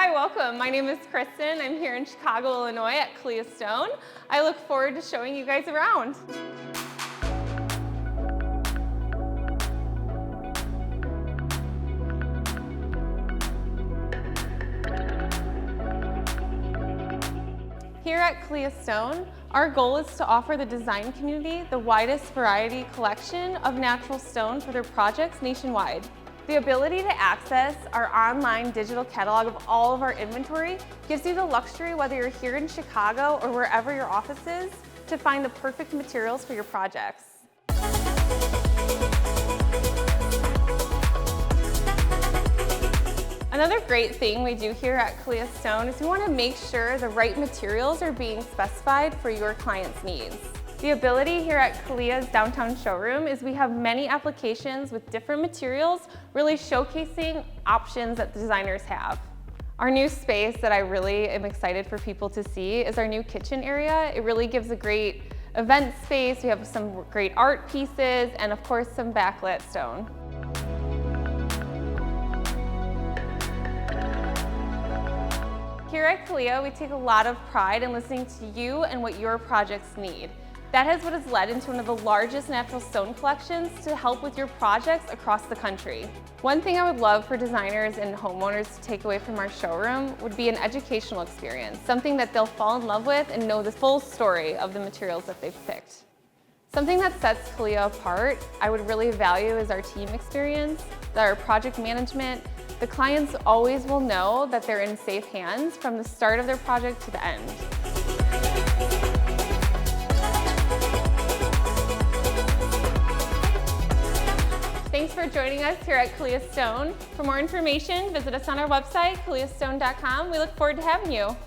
Hi, welcome. My name is Kristen. I'm here in Chicago, Illinois at Calia Stone. I look forward to showing you guys around. Here at Calia Stone, our goal is to offer the design community the widest variety collection of natural stone for their projects nationwide. The ability to access our online digital catalog of all of our inventory gives you the luxury, whether you're here in Chicago or wherever your office is, to find the perfect materials for your projects. Another great thing we do here at Calia Stone is we want to make sure the right materials are being specified for your client's needs. The ability here at Calia's downtown showroom is we have many applications with different materials, really showcasing options that the designers have. Our new space that I really am excited for people to see is our new kitchen area. It really gives a great event space. We have some great art pieces and of course some backlit stone. Here at Calia, we take a lot of pride in listening to you and what your projects need. That is what has led into one of the largest natural stone collections to help with your projects across the country. One thing I would love for designers and homeowners to take away from our showroom would be an educational experience, something that they'll fall in love with and know the full story of the materials that they've picked. Something that sets Calia apart, I would really value, is our team experience, our project management. The clients always will know that they're in safe hands from the start of their project to the end. Thanks for joining us here at Calia Stone. For more information, visit us on our website, caliastone.com. We look forward to having you.